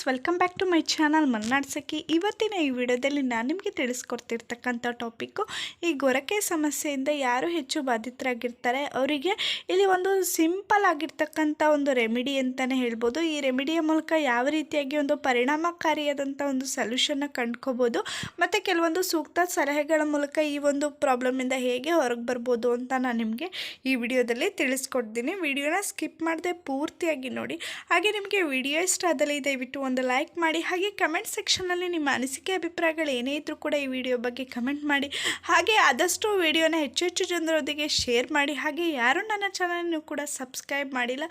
Welcome back to my channel Malnad Sakhi. ಇವತ್ತಿನ ಈ ವಿಡಿಯೋದಲ್ಲಿ ನಾನು ನಿಮಗೆ ತಿಳಿಸ್ಕೊಡ್ತಿರ್ತಕ್ಕಂಥ ಟಾಪಿಕ್ಕು ಈ ಗೊರಕೆ ಸಮಸ್ಯೆಯಿಂದ ಯಾರು ಹೆಚ್ಚು ಬಾಧಿತರಾಗಿರ್ತಾರೆ ಅವರಿಗೆ ಇಲ್ಲಿ ಒಂದು ಸಿಂಪಲ್ ಆಗಿರ್ತಕ್ಕಂಥ ಒಂದು ರೆಮಿಡಿ ಅಂತಲೇ ಹೇಳ್ಬೋದು. ಈ ರೆಮಿಡಿಯ ಮೂಲಕ ಯಾವ ರೀತಿಯಾಗಿ ಒಂದು ಪರಿಣಾಮಕಾರಿಯಾದಂಥ ಒಂದು ಸೊಲ್ಯೂಷನ್ನ ಕಂಡ್ಕೋಬೋದು ಮತ್ತು ಕೆಲವೊಂದು ಸೂಕ್ತ ಸಲಹೆಗಳ ಮೂಲಕ ಈ ಒಂದು ಪ್ರಾಬ್ಲಮಿಂದ ಹೇಗೆ ಹೊರಗೆ ಬರ್ಬೋದು ಅಂತ ನಾನು ನಿಮಗೆ ಈ ವಿಡಿಯೋದಲ್ಲಿ ತಿಳಿಸ್ಕೊಡ್ತೀನಿ. ವಿಡಿಯೋನ ಸ್ಕಿಪ್ ಮಾಡದೆ ಪೂರ್ತಿಯಾಗಿ ನೋಡಿ. ಹಾಗೆ ನಿಮಗೆ ವಿಡಿಯೋ ಇಷ್ಟ ಆದಲ್ಲಿ ದಯವಿಟ್ಟು ಒಂದು ಲೈಕ್ ಮಾಡಿ. ಹಾಗೆ ಕಮೆಂಟ್ ಸೆಕ್ಷನ್ನಲ್ಲಿ ನಿಮ್ಮ ಅನಿಸಿಕೆ ಅಭಿಪ್ರಾಯಗಳು ಏನೇ ಇದ್ದರೂ ಕೂಡ ಈ ವಿಡಿಯೋ ಬಗ್ಗೆ ಕಮೆಂಟ್ ಮಾಡಿ. ಹಾಗೆ ಆದಷ್ಟು ವಿಡಿಯೋನ ಹೆಚ್ಚು ಹೆಚ್ಚು ಜನರೊಂದಿಗೆ ಶೇರ್ ಮಾಡಿ. ಹಾಗೆ ಯಾರು ನನ್ನ ಚಾನಲ್ನು ಕೂಡ ಸಬ್ಸ್ಕ್ರೈಬ್ ಮಾಡಿಲ್ಲ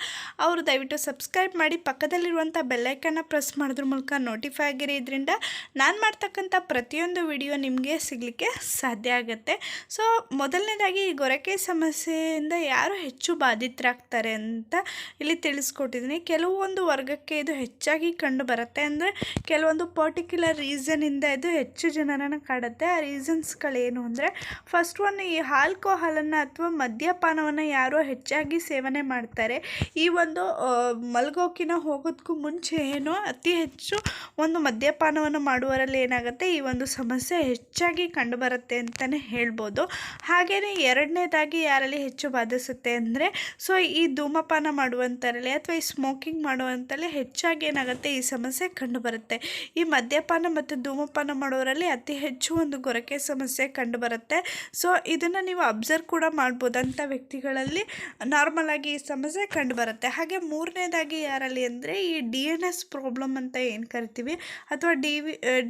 ಅವರು ದಯವಿಟ್ಟು ಸಬ್ಸ್ಕ್ರೈಬ್ ಮಾಡಿ. ಪಕ್ಕದಲ್ಲಿರುವಂಥ ಬೆಲ್ಲೈಕನ್ನ ಪ್ರೆಸ್ ಮಾಡೋದ್ರ ಮೂಲಕ ನೋಟಿಫೈ ಆಗಿರಿ. ಇದರಿಂದ ನಾನು ಮಾಡ್ತಕ್ಕಂಥ ಪ್ರತಿಯೊಂದು ವಿಡಿಯೋ ನಿಮಗೆ ಸಿಗಲಿಕ್ಕೆ ಸಾಧ್ಯ ಆಗುತ್ತೆ. ಸೊ ಮೊದಲನೇದಾಗಿ ಈ ಗೊರಕೆ ಸಮಸ್ಯೆಯಿಂದ ಯಾರು ಹೆಚ್ಚು ಬಾಧಿತರಾಗ್ತಾರೆ ಅಂತ ಇಲ್ಲಿ ತಿಳಿಸ್ಕೊಟ್ಟಿದ್ದೀನಿ. ಕೆಲವೊಂದು ವರ್ಗಕ್ಕೆ ಇದು ಹೆಚ್ಚಾಗಿ ಕಂಡು ಬರುತ್ತೆ. ಅಂದರೆ ಕೆಲವೊಂದು ಪರ್ಟಿಕ್ಯುಲರ್ ರೀಸನಿಂದ ಇದು ಹೆಚ್ಚು ಜನರನ್ನು ಕಾಡುತ್ತೆ. ಆ ರೀಸನ್ಸ್ಗಳೇನು ಅಂದರೆ ಫಸ್ಟ್ ಒನ್, ಈ ಆಲ್ಕೋಹಾಲನ್ನು ಅಥವಾ ಮದ್ಯಪಾನವನ್ನು ಯಾರು ಹೆಚ್ಚಾಗಿ ಸೇವನೆ ಮಾಡ್ತಾರೆ ಈ ಒಂದು ಮಲ್ಗೋಕಿನ ಹೋಗೋದಕ್ಕೂ ಮುಂಚೆ ಏನು ಅತಿ ಹೆಚ್ಚು ಒಂದು ಮದ್ಯಪಾನವನ್ನು ಮಾಡುವವರಲ್ಲಿ ಏನಾಗುತ್ತೆ ಈ ಒಂದು ಸಮಸ್ಯೆ ಹೆಚ್ಚಾಗಿ ಕಂಡುಬರುತ್ತೆ ಅಂತಲೇ ಹೇಳ್ಬೋದು. ಹಾಗೆಯೇ ಎರಡನೇದಾಗಿ ಯಾರಲ್ಲಿ ಹೆಚ್ಚು ಬಾಧಿಸುತ್ತೆ ಅಂದರೆ ಸೊ ಈ ಧೂಮಪಾನ ಮಾಡುವಂಥರಲ್ಲಿ ಅಥವಾ ಈ ಸ್ಮೋಕಿಂಗ್ ಮಾಡುವಂಥಲ್ಲಿ ಹೆಚ್ಚಾಗಿ ಏನಾಗುತ್ತೆ ಈ ಸಮಸ್ಯೆ ಕಂಡುಬರುತ್ತೆ. ಈ ಮದ್ಯಪಾನ ಮತ್ತು ಧೂಮಪಾನ ಮಾಡೋರಲ್ಲಿ ಅತಿ ಹೆಚ್ಚು ಒಂದು ಗೊರಕೆ ಸಮಸ್ಯೆ ಕಂಡುಬರುತ್ತೆ. ಸೊ ಇದನ್ನು ನೀವು ಅಬ್ಸರ್ವ್ ಕೂಡ ಮಾಡ್ಬೋದು. ಅಂಥ ವ್ಯಕ್ತಿಗಳಲ್ಲಿ ನಾರ್ಮಲ್ ಆಗಿ ಈ ಸಮಸ್ಯೆ ಕಂಡುಬರುತ್ತೆ. ಹಾಗೆ ಮೂರನೇದಾಗಿ ಯಾರಲ್ಲಿ ಅಂದರೆ ಈ DNS ಪ್ರಾಬ್ಲಮ್ ಅಂತ ಏನು ಕರಿತೀವಿ ಅಥವಾ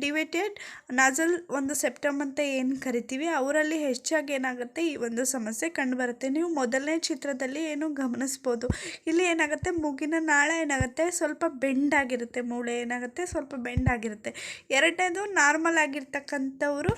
ಡಿವೇಟೆಡ್ ನಾಸಲ್ ಒಂದು ಸೆಪ್ಟಮ್ ಅಂತ ಏನು ಕರಿತೀವಿ ಅವರಲ್ಲಿ ಹೆಚ್ಚಾಗಿ ಏನಾಗುತ್ತೆ ಈ ಒಂದು ಸಮಸ್ಯೆ ಕಂಡುಬರುತ್ತೆ. ನೀವು ಮೊದಲನೇ ಚಿತ್ರದಲ್ಲಿ ಏನು ಗಮನಿಸ್ಬೋದು. ಇಲ್ಲಿ ಏನಾಗುತ್ತೆ ಮೂಗಿನ ನಾಳ ಏನಾಗುತ್ತೆ ಸ್ವಲ್ಪ ಬೆಂಡ್ ಆಗಿರುತ್ತೆ, ಮೂಳೆ ಏನಾಗುತ್ತೆ ಸ್ವಲ್ಪ ಬೆಂಡ್ ಆಗಿರುತ್ತೆ. ಎರಡನೇದು ನಾರ್ಮಲ್ ಆಗಿರ್ತಕ್ಕಂಥವರು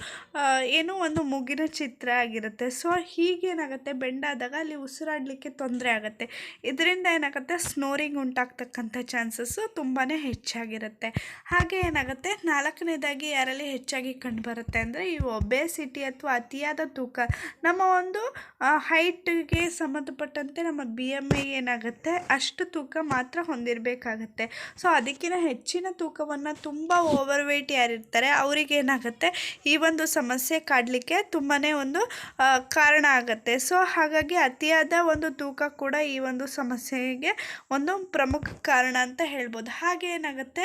ಏನು ಒಂದು ಮೂಗಿನ ಚಿತ್ರ ಆಗಿರುತ್ತೆ. ಸೊ ಹೀಗೇನಾಗುತ್ತೆ ಬೆಂಡ್ ಆದಾಗ ಅಲ್ಲಿ ಉಸಿರಾಡಲಿಕ್ಕೆ ತೊಂದರೆ ಆಗುತ್ತೆ. ಇದರಿಂದ ಏನಾಗುತ್ತೆ ಸ್ನೋರಿಂಗ್ ಉಂಟಾಗ್ತಕ್ಕಂಥ ಚಾನ್ಸಸ್ಸು ತುಂಬಾ ಹೆಚ್ಚಾಗಿರುತ್ತೆ. ಹಾಗೆ ಏನಾಗುತ್ತೆ ನಾಲ್ಕನೇದಾಗಿ ಯಾರಲ್ಲಿ ಹೆಚ್ಚಾಗಿ ಕಂಡುಬರುತ್ತೆ ಅಂದರೆ ಈ ಒಬೆಸಿಟಿ ಅಥವಾ ಅತಿಯಾದ ತೂಕ. ನಮ್ಮ ಒಂದು ಹೈಟ್ಗೆ ಸಂಬಂಧಪಟ್ಟಂತೆ ನಮ್ಮ BMI ಏನಾಗುತ್ತೆ ಅಷ್ಟು ತೂಕ ಮಾತ್ರ ಹೊಂದಿರಬೇಕಾಗತ್ತೆ. ಸೊ ಅದಕ್ಕಿಂತ ಹೆಚ್ಚಿನ ತೂಕವನ್ನು ತುಂಬ ಓವರ್ ವೆಯ್ಟ್ ಯಾರಿರ್ತಾರೆ ಅವರಿಗೆ ಏನಾಗುತ್ತೆ ಈ ಒಂದು ಸಮಸ್ಯೆ ಕಾಡಲಿಕ್ಕೆ ತುಂಬಾ ಒಂದು ಕಾರಣ ಆಗುತ್ತೆ. ಸೊ ಹಾಗಾಗಿ ಅತಿಯಾದ ಒಂದು ತೂಕ ಕೂಡ ಈ ಒಂದು ಸಮಸ್ಯೆಗೆ ಒಂದು ಪ್ರಮುಖ ಕಾರಣ ಅಂತ ಹೇಳ್ಬೋದು. ಹಾಗೆ ಏನಾಗುತ್ತೆ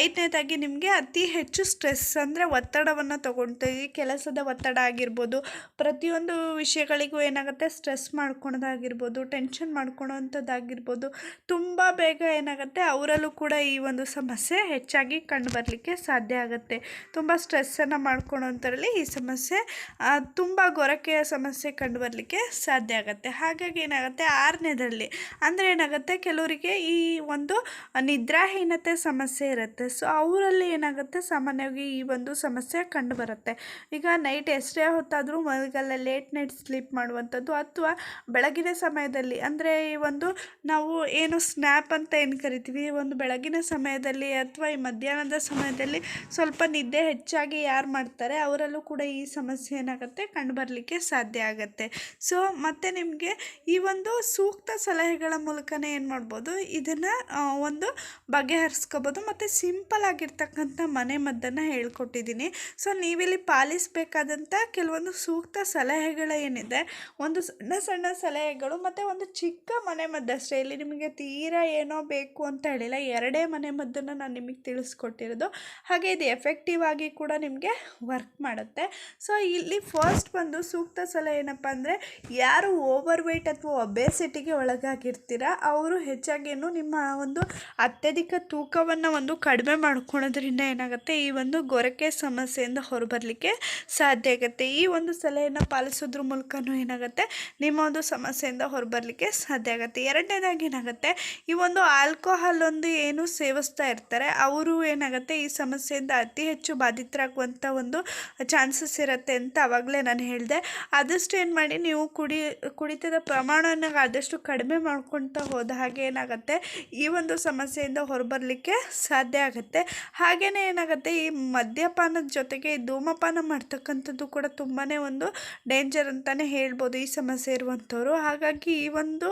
ಐದನೇದಾಗಿ ನಿಮಗೆ ಅತಿ ಹೆಚ್ಚು ಸ್ಟ್ರೆಸ್ ಅಂದರೆ ಒತ್ತಡವನ್ನು ತೊಗೊಳ್ತೀವಿ. ಕೆಲಸದ ಒತ್ತಡ ಆಗಿರ್ಬೋದು, ಪ್ರತಿಯೊಂದು ವಿಷಯಗಳಿಗೂ ಏನಾಗುತ್ತೆ ಸ್ಟ್ರೆಸ್ ಮಾಡ್ಕೊಳೋದಾಗಿರ್ಬೋದು, ಟೆನ್ಷನ್ ಮಾಡ್ಕೊಳೋವಂಥದ್ದಾಗಿರ್ಬೋದು. ತುಂಬ ಬೇಗ ಏನಾಗುತ್ತೆ ಅವರಲ್ಲೂ ಕೂಡ ಈ ಒಂದು ಸಮಸ್ಯೆ ಹೆಚ್ಚಾಗಿ ಕಂಡುಬರಲಿಕ್ಕೆ ಸಾಧ್ಯ ಆಗುತ್ತೆ. ತುಂಬ ಸ್ಟ್ರೆಸ್ಸನ್ನು ಮಾಡ್ಕೊಳೋಂಥರಲ್ಲಿ ಈ ಸಮಸ್ಯೆ ತುಂಬ ಗೊರಕೆಯ ಸಮಸ್ಯೆ ಕಂಡುಬರಲಿಕ್ಕೆ ಸಾಧ್ಯ ಆಗುತ್ತೆ. ಹಾಗಾಗಿ ಏನಾಗುತ್ತೆ ಆರನೇದರಲ್ಲಿ ಅಂದರೆ ಏನಾಗುತ್ತೆ ಕೆಲವರಿಗೆ ಈ ಒಂದು ನಿದ್ರಾಹೀನತೆ ಸಮಸ್ಯೆ ಇರುತ್ತೆ. ಸೊ ಅವರಲ್ಲಿ ಏನಾಗುತ್ತೆ ಸಾಮಾನ್ಯವಾಗಿ ಈ ಒಂದು ಸಮಸ್ಯೆ ಕಂಡುಬರುತ್ತೆ. ಈಗ ನೈಟ್ ಎಷ್ಟೇ ಹೊತ್ತಾದರೂ ಮಲಗಲ್ಲ, ಲೇಟ್ ನೈಟ್ ಸ್ಲೀಪ್ ಮಾಡುವಂಥದ್ದು ಅಥವಾ ಬೆಳಗಿನ ಸಮಯದಲ್ಲಿ ಅಂದರೆ ಈ ಒಂದು ನಾವು ಏನು ಸ್ನ್ಯಾಪ್ ಅಂತ ಏನು ಕರಿತೀವಿ ಒಂದು ಬೆಳಗಿನ ಸಮಯದಲ್ಲಿ ಅಥವಾ ಈ ಮಧ್ಯಾಹ್ನದ ಸಮಯದಲ್ಲಿ ಸ್ವಲ್ಪ ನಿದ್ದೆ ಹೆಚ್ಚಾಗಿ ಯಾರು ಮಾಡ್ತಾರೆ ಅವರಲ್ಲೂ ಕೂಡ ಈ ಸಮಸ್ಯೆ ಏನಾಗುತ್ತೆ ಕಂಡುಬರಲಿಕ್ಕೆ ಸಾಧ್ಯ ಆಗುತ್ತೆ. ಸೊ ಮತ್ತು ನಿಮಗೆ ಈ ಒಂದು ಸೂಕ್ತ ಸಲಹೆಗಳ ಮೂಲಕನೇ ಏನು ಮಾಡ್ಬೋದು ಇದನ್ನು ಒಂದು ಬಗೆಹರಿಸ್ಕೋಬೋದು. ಮತ್ತು ಸಿಂಪಲ್ ಆಗಿರ್ತಕ್ಕಂಥ ಮನೆ ಮದ್ದನ್ನು ಹೇಳ್ಕೊಟ್ಟಿದ್ದೀನಿ. ಸೊ ನೀವಿಲ್ಲಿ ಪಾಲಿಸಬೇಕಾದಂಥ ಕೆಲವೊಂದು ಸೂಕ್ತ ಸಲಹೆಗಳು ಏನಿದೆ ಒಂದು ಸಣ್ಣ ಸಣ್ಣ ಸಲಹೆಗಳು ಮತ್ತು ಒಂದು ಚಿಕ್ಕ ಮನೆ ಮದ್ದಷ್ಟೇ. ಇಲ್ಲಿ ನಿಮಗೆ ತೀರಾ ಏನೋ ಬೇಕು ಅಂತ ಹೇಳಿಲ್ಲ, ಎರಡೇ ಮನೆ ಮದ್ದನ್ನು ನಾನು ನಿಮಗೆ ತಿಳಿಸ್ಕೊಟ್ಟಿರೋದು. ಹಾಗೆ ಇದು ಎಫೆಕ್ಟಿವ್ ಆಗಿ ಕೂಡ ನಿಮಗೆ ವರ್ಕ್ ಮಾಡುತ್ತೆ. ಸೊ ಇಲ್ಲಿ ಫಸ್ಟ್ ಬಂದು ಸೂಕ್ತ ಸಲಹೆ ಏನಪ್ಪ ಅಂದರೆ ಯಾರು ಓವರ್ ವೆಯ್ಟ್ ಅಥವಾ ಒಬೆಸಿಟಿಗೆ ಒಳಗಾಗಿರ್ತೀರ ಅವರು ಹೆಚ್ಚಾಗೇನು ನಿಮ್ಮ ಒಂದು ಅತ್ಯಧಿಕ ತೂಕವನ್ನು ಒಂದು ಕಡಿಮೆ ಮಾಡ್ಕೊಳ್ಳೋದ್ರಿಂದ ಏನಾಗುತ್ತೆ ಈ ಒಂದು ಗೊರಕೆ ಸಮಸ್ಯೆಯಿಂದ ಹೊರಬರಲಿಕ್ಕೆ ಸಾಧ್ಯ ಆಗುತ್ತೆ. ಈ ಒಂದು ಸಲಹೆಯನ್ನು ಪಾಲಿಸೋದ್ರ ಮೂಲಕನೂ ಏನಾಗುತ್ತೆ ನಿಮ್ಮ ಒಂದು ಸಮಸ್ಯೆಯಿಂದ ಹೊರಬರಲಿಕ್ಕೆ ಸಾಧ್ಯ ಆಗುತ್ತೆ. ಎರಡನೇದಾಗಿ ಏನಾಗುತ್ತೆ ಈ ಒಂದು ಆಲ್ಕೋಹಾಲ್ ಒಂದು ಏನು ಸೇವಿಸ್ತಾ ಇರ್ತಾರೆ ಅವರು ಏನಾಗುತ್ತೆ ಈ ಸಮಸ್ಯೆಯಿಂದ ಅತಿ ಹೆಚ್ಚು ಬಾಧಿತರಾಗುವಂಥ ಒಂದು ಚಾನ್ಸಸ್ ಇರುತ್ತೆ ಅಂತ ಆವಾಗಲೇ ನಾನು ಹೇಳಿದೆ. ಆದಷ್ಟು ಏನು ಮಾಡಿ ನೀವು ಕುಡಿತದ ಪ್ರಮಾಣವನ್ನು ಆದಷ್ಟು ಕಡಿಮೆ ಮಾಡ್ಕೊಳ್ತಾ ಹೋದ ಹಾಗೆ ಏನಾಗುತ್ತೆ ಈ ಒಂದು ಸಮಸ್ಯೆಯಿಂದ ಹೊರಬರಲಿಕ್ಕೆ ಸಾಧ್ಯ ಆಗುತ್ತೆ. ಹಾಗೆಯೇ ಏನಾಗುತ್ತೆ ಈ ಮದ್ಯಪಾನದ ಜೊತೆಗೆ ಧೂಮಪಾನ ಮಾಡ್ತಕ್ಕಂಥದ್ದು ಕೂಡ ತುಂಬಾ ಒಂದು ಡೇಂಜರ್ ಅಂತಲೇ ಹೇಳ್ಬೋದು ಈ ಸಮಸ್ಯೆ ಇರುವಂಥವ್ರು. ಹಾಗಾಗಿ ಈ ಒಂದು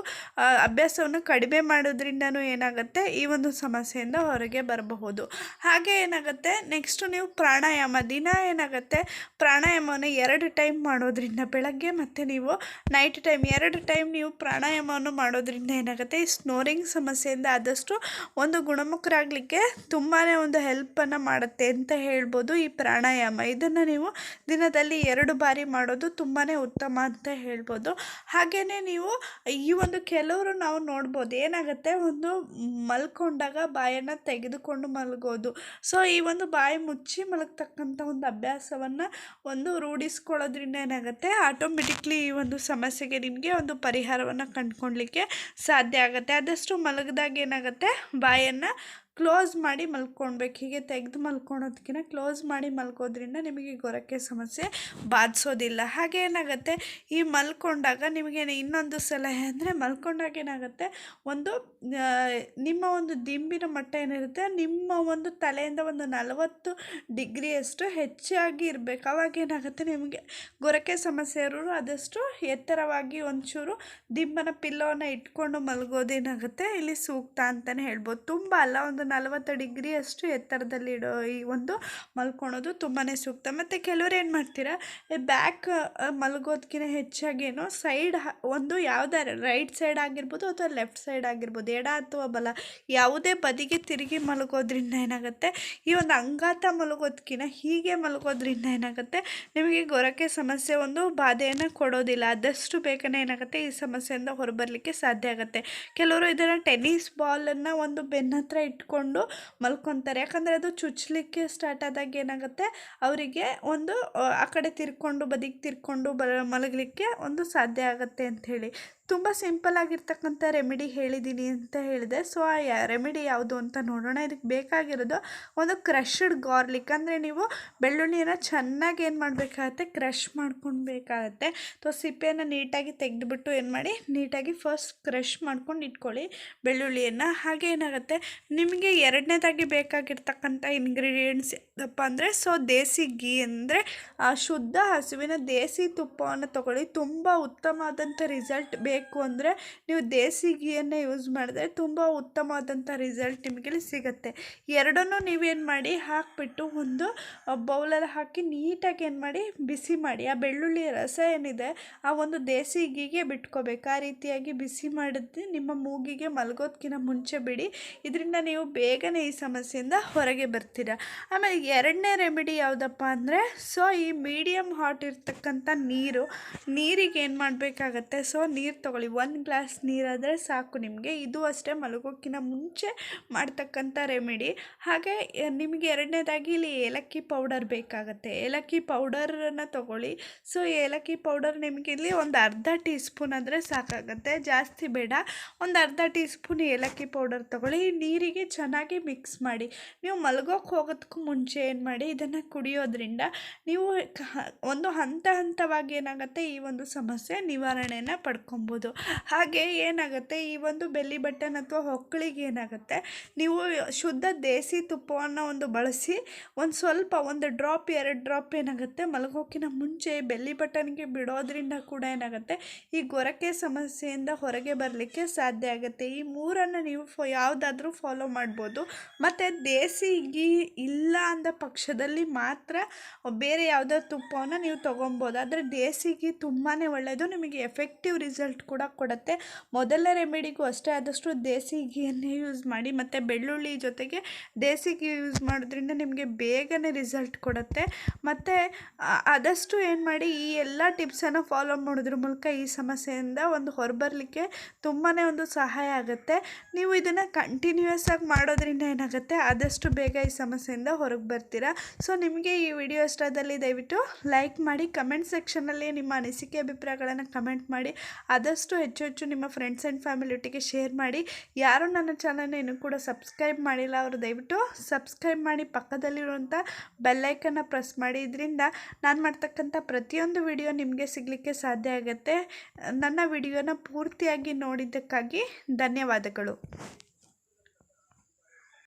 ಅಭ್ಯಾಸವನ್ನು ಕಡಿಮೆ ಮಾಡೋದ್ರಿಂದನೂ ಏನಾಗುತ್ತೆ ಈ ಒಂದು ಸಮಸ್ಯೆಯಿಂದ ಹೊರಗೆ ಬರಬಹುದು. ಹಾಗೆ ಏನಾಗುತ್ತೆ, ನೆಕ್ಸ್ಟು ನೀವು ಪ್ರಾಣಾಯಾಮ ದಿನ ಏನಾಗುತ್ತೆ, ಪ್ರಾಣಾಯಾಮವನ್ನು 2 ಟೈಮ್ ಮಾಡೋದ್ರಿಂದ ಬೆಳಗ್ಗೆ ಮತ್ತು ನೀವು ನೈಟ್ ಟೈಮ್ 2 ಟೈಮ್ ನೀವು ಪ್ರಾಣಾಯಾಮವನ್ನು ಮಾಡೋದ್ರಿಂದ ಏನಾಗುತ್ತೆ, ಈ ಸ್ನೋರಿಂಗ್ ಸಮಸ್ಯೆಯಿಂದ ಆದಷ್ಟು ಒಂದು ಗುಣಮುಖರಾಗಲಿಕ್ಕೆ ತುಂಬಾ ಒಂದು ಹೆಲ್ಪನ್ನು ಮಾಡುತ್ತೆ ಅಂತ ಹೇಳ್ಬೋದು ಈ ಪ್ರಾಣಾಯಾಮ. ಇದನ್ನು ನೀವು ದಿನದಲ್ಲಿ 2 ಬಾರಿ ಮಾಡೋದು ತುಂಬಾ ಉತ್ತಮ ಅಂತ ಹೇಳ್ಬೋದು. ಹಾಗೆಯೇ ನೀವು ಈ ಒಂದು ಕೆಲವರು ನಾವು ನೋಡ್ಬೋದು, ಏನಾಗುತ್ತೆ, ಒಂದು ಮಲ್ಕೊಂಡಾಗ ಬಾಯನ್ನು ತೆಗೆದುಕೊಂಡು ಮಲಗೋದು. ಸೊ ಈ ಒಂದು ಬಾಯಿ ಮುಚ್ಚಿ ಮಲಗ್ತಕ್ಕಂಥ ಒಂದು ಅಭ್ಯಾಸವನ್ನು ಒಂದು ರೂಢಿಸ್ಕೊಳ್ಳೋದ್ರಿಂದ ಏನಾಗುತ್ತೆ, ಆಟೋಮೆಟಿಕ್ಲಿ ಈ ಒಂದು ಸಮಸ್ಯೆಗೆ ನಿಮಗೆ ಒಂದು ಪರಿಹಾರವನ್ನು ಕಂಡುಕೊಳ್ಳಲಿಕ್ಕೆ ಸಾಧ್ಯ ಆಗುತ್ತೆ. ಆದಷ್ಟು ಮಲಗಿದಾಗ ಏನಾಗುತ್ತೆ, ಬಾಯನ್ನು ಕ್ಲೋಸ್ ಮಾಡಿ ಮಲ್ಕೊಳ್ಬೇಕು. ಹೀಗೆ ತೆಗೆದು ಮಲ್ಕೊಳೋದಕ್ಕಿಂತ ಕ್ಲೋಸ್ ಮಾಡಿ ಮಲ್ಕೋದ್ರಿಂದ ನಿಮಗೆ ಗೊರಕೆ ಸಮಸ್ಯೆ ಬಾಧಿಸೋದಿಲ್ಲ. ಹಾಗೆ ಏನಾಗುತ್ತೆ, ಈ ಮಲ್ಕೊಂಡಾಗ ನಿಮಗೆ ಇನ್ನೊಂದು ಸಲಹೆ ಅಂದರೆ, ಮಲ್ಕೊಂಡಾಗ ಏನಾಗುತ್ತೆ, ಒಂದು ನಿಮ್ಮ ಒಂದು ದಿಂಬಿನ ಮಟ್ಟ ಏನಿರುತ್ತೆ ನಿಮ್ಮ ಒಂದು ತಲೆಯಿಂದ ಒಂದು 40 ಡಿಗ್ರಿಯಷ್ಟು ಹೆಚ್ಚಾಗಿ ಇರಬೇಕು. ಅವಾಗ ಏನಾಗುತ್ತೆ, ನಿಮಗೆ ಗೊರಕೆ ಸಮಸ್ಯೆ ಇರೋರು ಆದಷ್ಟು ಎತ್ತರವಾಗಿ ಒಂಚೂರು ದಿಂಬನ ಪಿಲ್ಲೋವನ್ನು ಇಟ್ಕೊಂಡು ಮಲಗೋದೇನಾಗುತ್ತೆ ಇಲ್ಲಿ ಸೂಕ್ತ ಅಂತಲೇ ಹೇಳ್ಬೋದು. ತುಂಬ ಅಲ್ಲ, ಒಂದು 40 ಡಿಗ್ರಿಯಷ್ಟು ಎತ್ತರದಲ್ಲಿ ಇಡೋ ಈ ಒಂದು ಮಲ್ಕೊಳೋದು ತುಂಬಾ ಸೂಕ್ತ. ಮತ್ತು ಕೆಲವರು ಏನು ಮಾಡ್ತೀರಾ, ಬ್ಯಾಕ್ ಮಲಗೋದಕ್ಕಿಂತ ಹೆಚ್ಚಾಗೇನೋ ಸೈಡ್ ಒಂದು ಯಾವುದಾದ್ರು ರೈಟ್ ಸೈಡ್ ಆಗಿರ್ಬೋದು ಅಥವಾ ಲೆಫ್ಟ್ ಸೈಡ್ ಆಗಿರ್ಬೋದು, ಎಡ ಅಥವಾ ಬಲ ಯಾವುದೇ ಬದಿಗೆ ತಿರುಗಿ ಮಲಗೋದ್ರಿಂದ ಏನಾಗುತ್ತೆ, ಈ ಒಂದು ಅಂಗಾತ ಮಲಗೋದಕ್ಕಿಂತ ಹೀಗೆ ಮಲಗೋದ್ರಿಂದ ಏನಾಗುತ್ತೆ, ನಿಮಗೆ ಗೊರಕೆ ಸಮಸ್ಯೆ ಒಂದು ಬಾಧೆಯನ್ನು ಕೊಡೋದಿಲ್ಲ. ಆದಷ್ಟು ಬೇಗನೆ ಏನಾಗುತ್ತೆ, ಈ ಸಮಸ್ಯೆಯಿಂದ ಹೊರಬರಲಿಕ್ಕೆ ಸಾಧ್ಯ ಆಗುತ್ತೆ. ಕೆಲವರು ಇದನ್ನು ಟೆನ್ನಿಸ್ ಬಾಲನ್ನು ಒಂದು ಬೆನ್ನ ಹತ್ರ ಇಟ್ಕೊಂಡು ಮಲ್ಕೊತಾರೆ. ಯಾಕಂದರೆ ಅದು ಚುಚ್ಚಲಿಕ್ಕೆ ಸ್ಟಾರ್ಟ್ ಆದಾಗ ಏನಾಗುತ್ತೆ, ಅವರಿಗೆ ಒಂದು ಆ ಕಡೆ ತಿರ್ಕೊಂಡು ಬದಿಗೆ ತಿರ್ಕೊಂಡು ಮಲಗಲಿಕ್ಕೆ ಒಂದು ಸಾಧ್ಯ ಆಗುತ್ತೆ ಅಂಥೇಳಿ. ತುಂಬ ಸಿಂಪಲ್ ಆಗಿರ್ತಕ್ಕಂಥ ರೆಮಿಡಿ ಹೇಳಿದ್ದೀನಿ ಅಂತ ಹೇಳಿದೆ. ಸೊ ಆ ರೆಮಿಡಿ ಯಾವುದು ಅಂತ ನೋಡೋಣ. ಇದಕ್ಕೆ ಬೇಕಾಗಿರೋದು ಒಂದು ಕ್ರಶ್ಡ್ ಗಾರ್ಲಿಕ್, ಅಂದರೆ ನೀವು ಬೆಳ್ಳುಳ್ಳಿಯನ್ನು ಚೆನ್ನಾಗಿ ಏನು ಮಾಡಬೇಕಾಗತ್ತೆ, ಕ್ರಷ್ ಮಾಡ್ಕೊಳ್ಬೇಕಾಗತ್ತೆ. ಸಿಪ್ಪೆಯನ್ನು ನೀಟಾಗಿ ತೆಗೆದುಬಿಟ್ಟು ಏನು ಮಾಡಿ, ನೀಟಾಗಿ ಫಸ್ಟ್ ಕ್ರಷ್ ಮಾಡ್ಕೊಂಡು ಇಟ್ಕೊಳ್ಳಿ ಬೆಳ್ಳುಳ್ಳಿಯನ್ನು. ಹಾಗೆ ಏನಾಗುತ್ತೆ, ನಿಮಗೆ ಎರಡನೇದಾಗಿ ಬೇಕಾಗಿರ್ತಕ್ಕಂಥ ಇಂಗ್ರೀಡಿಯೆಂಟ್ಸ್ ಯಾವುದಪ್ಪ ಅಂದರೆ, ದೇಸಿ ಗೀ ಅಂದರೆ ಶುದ್ಧ ಹಸುವಿನ ದೇಸಿ ತುಪ್ಪವನ್ನು ತೊಗೊಳ್ಳಿ. ತುಂಬ ಉತ್ತಮವಾದಂಥ ರಿಸಲ್ಟ್ ಬೇಕು ಅಂದರೆ ನೀವು ದೇಸಿ ಗೀಯನ್ನು ಯೂಸ್ ಮಾಡಿದ್ರೆ ತುಂಬ ಉತ್ತಮವಾದಂಥ ರಿಸಲ್ಟ್ ನಿಮಗೆ ಸಿಗುತ್ತೆ. ಎರಡನ್ನೂ ನೀವೇನು ಮಾಡಿ ಹಾಕಿಬಿಟ್ಟು ಒಂದು ಬೌಲಲ್ಲಿ ಹಾಕಿ ನೀಟಾಗಿ ಏನು ಮಾಡಿ ಬಿಸಿ ಮಾಡಿ, ಆ ಬೆಳ್ಳುಳ್ಳಿ ರಸ ಏನಿದೆ ಆ ಒಂದು ದೇಸಿ ಗೀಗೆ ಬಿಟ್ಕೋಬೇಕು. ಆ ರೀತಿಯಾಗಿ ಬಿಸಿ ಮಾಡಿದ್ದು ನಿಮ್ಮ ಮೂಗಿಗೆ ಮಲಗೋದಕ್ಕಿಂತ ಮುಂಚೆ ಬಿಡಿ. ಇದರಿಂದ ನೀವು ಬೇಗನೆ ಈ ಸಮಸ್ಯೆಯಿಂದ ಹೊರಗೆ ಬರ್ತೀರಾ. ಆಮೇಲೆ ಎರಡನೇ ರೆಮಿಡಿ ಯಾವುದಪ್ಪ ಅಂದರೆ, ಈ ಮೀಡಿಯಮ್ ಹಾಟ್ ಇರ್ತಕ್ಕಂಥ ನೀರಿಗೆ ಏನು ಮಾಡಬೇಕಾಗತ್ತೆ, ನೀರು ತೊಗೊಳ್ಳಿ. 1 ಗ್ಲಾಸ್ ನೀರಾದರೆ ಸಾಕು ನಿಮಗೆ. ಇದು ಅಷ್ಟೇ ಮಲಗೋಕ್ಕಿಂತ ಮುಂಚೆ ಮಾಡ್ತಕ್ಕಂಥ ರೆಮಿಡಿ. ಹಾಗೆ ನಿಮಗೆ ಎರಡನೇದಾಗಿ ಇಲ್ಲಿ ಏಲಕ್ಕಿ ಪೌಡರ್ ಬೇಕಾಗುತ್ತೆ. ಏಲಕ್ಕಿ ಪೌಡರನ್ನು ತೊಗೊಳ್ಳಿ. ಏಲಕ್ಕಿ ಪೌಡರ್ ನಿಮಗೆ ಇಲ್ಲಿ ಒಂದು ಅರ್ಧ ಟೀ ಸ್ಪೂನ್ ಆದರೆ ಸಾಕಾಗುತ್ತೆ, ಜಾಸ್ತಿ ಬೇಡ. ಒಂದು ಅರ್ಧ ಟೀ ಸ್ಪೂನ್ ಏಲಕ್ಕಿ ಪೌಡರ್ ತೊಗೊಳ್ಳಿ. ನೀರಿಗೆ ಚೆನ್ನಾಗಿ ಮಿಕ್ಸ್ ಮಾಡಿ. ನೀವು ಮಲಗೋಕ್ಕೆ ಹೋಗೋದಕ್ಕೂ ಮುಂಚೆ ಏನು ಮಾಡಿ, ಇದನ್ನು ಕುಡಿಯೋದ್ರಿಂದ ನೀವು ಒಂದು ಹಂತವಾಗಿ ಏನಾಗುತ್ತೆ, ಈ ಒಂದು ಸಮಸ್ಯೆ ನಿವಾರಣೆಯನ್ನು ಪಡ್ಕೊಬೋದು. ಹಾಗೆ ಏನಾಗುತ್ತೆ, ಈ ಒಂದು ಬೆಲ್ಲಿ ಬಟನ್ ಅಥವಾ ಹೊಕ್ಕಳಿಗೆ ಏನಾಗುತ್ತೆ, ನೀವು ಶುದ್ಧ ದೇಸಿ ತುಪ್ಪವನ್ನು ಒಂದು ಬಳಸಿ ಒಂದು ಸ್ವಲ್ಪ 1 ಡ್ರಾಪ್ 2 ಡ್ರಾಪ್ ಏನಾಗುತ್ತೆ, ಮಲಗೋಕ್ಕಿಂತ ಮುಂಚೆ ಬೆಲ್ಲಿ ಬಟನ್ಗೆ ಬಿಡೋದ್ರಿಂದ ಕೂಡ ಏನಾಗುತ್ತೆ, ಈ ಗೊರಕೆ ಸಮಸ್ಯೆಯಿಂದ ಹೊರಗೆ ಬರಲಿಕ್ಕೆ ಸಾಧ್ಯ ಆಗುತ್ತೆ. ಈ 3ಅನ್ನು ನೀವು ಯಾವುದಾದ್ರೂ ಫಾಲೋ ಮಾಡ್ಬೋದು. ಮತ್ತು ದೇಸಿ ಗೀ ಇಲ್ಲ ಅಂದ ಪಕ್ಷದಲ್ಲಿ ಮಾತ್ರ ಬೇರೆ ಯಾವುದಾದ್ರು ತುಪ್ಪವನ್ನು ನೀವು ತೊಗೊಬೋದು. ಆದರೆ ದೇಸಿ ಗೀ ತುಂಬಾ ಒಳ್ಳೆಯದು, ನಿಮಗೆ ಎಫೆಕ್ಟಿವ್ ರಿಸಲ್ಟ್ ಕೂಡ ಕೊಡುತ್ತೆ. ಮೊದಲ ರೆಮಿಡಿಗೂ ಅಷ್ಟೇ, ಆದಷ್ಟು ದೇಸಿ ಗೀಯನ್ನೇ ಯೂಸ್ ಮಾಡಿ. ಮತ್ತು ಬೆಳ್ಳುಳ್ಳಿ ಜೊತೆಗೆ ದೇಸಿ ಗೀ ಯೂಸ್ ಮಾಡೋದ್ರಿಂದ ನಿಮಗೆ ಬೇಗನೆ ರಿಸಲ್ಟ್ ಕೊಡುತ್ತೆ. ಮತ್ತು ಆದಷ್ಟು ಏನು ಮಾಡಿ, ಈ ಎಲ್ಲ ಟಿಪ್ಸನ್ನು ಫಾಲೋ ಮಾಡೋದ್ರ ಮೂಲಕ ಈ ಸಮಸ್ಯೆಯಿಂದ ಒಂದು ಹೊರಬರಲಿಕ್ಕೆ ತುಂಬಾ ಒಂದು ಸಹಾಯ ಆಗುತ್ತೆ. ನೀವು ಇದನ್ನು ಕಂಟಿನ್ಯೂಯಸ್ ಆಗಿ ಮಾಡೋದ್ರಿಂದ ಏನಾಗುತ್ತೆ, ಆದಷ್ಟು ಬೇಗ ಈ ಸಮಸ್ಯೆಯಿಂದ ಹೊರಗೆ ಬರ್ತೀರಾ. ನಿಮಗೆ ಈ ವಿಡಿಯೋ ಇಷ್ಟದಲ್ಲಿ ದಯವಿಟ್ಟು ಲೈಕ್ ಮಾಡಿ, ಕಮೆಂಟ್ ಸೆಕ್ಷನಲ್ಲಿ ನಿಮ್ಮ ಅನಿಸಿಕೆ ಅಭಿಪ್ರಾಯಗಳನ್ನು ಕಮೆಂಟ್ ಮಾಡಿ. ಆದಷ್ಟು ಹೆಚ್ಚು ನಿಮ್ಮ ಫ್ರೆಂಡ್ಸ್ ಆ್ಯಂಡ್ ಫ್ಯಾಮಿಲಿ ಒಟ್ಟಿಗೆ ಶೇರ್ ಮಾಡಿ. ಯಾರು ನನ್ನ ಚಾನಲ್ನ ಇನ್ನೂ ಕೂಡ ಸಬ್ಸ್ಕ್ರೈಬ್ ಮಾಡಿಲ್ಲ ಅವರು ದಯವಿಟ್ಟು ಸಬ್ಸ್ಕ್ರೈಬ್ ಮಾಡಿ, ಪಕ್ಕದಲ್ಲಿರುವಂಥ ಬೆಲ್ಲೈಕನ್ನು ಪ್ರೆಸ್ ಮಾಡಿ. ಇದರಿಂದ ನಾನು ಮಾಡ್ತಕ್ಕಂಥ ಪ್ರತಿಯೊಂದು ವಿಡಿಯೋ ನಿಮಗೆ ಸಿಗಲಿಕ್ಕೆ ಸಾಧ್ಯ ಆಗುತ್ತೆ. ನನ್ನ ವಿಡಿಯೋನ ಪೂರ್ತಿಯಾಗಿ ನೋಡಿದ್ದಕ್ಕಾಗಿ ಧನ್ಯವಾದಗಳು.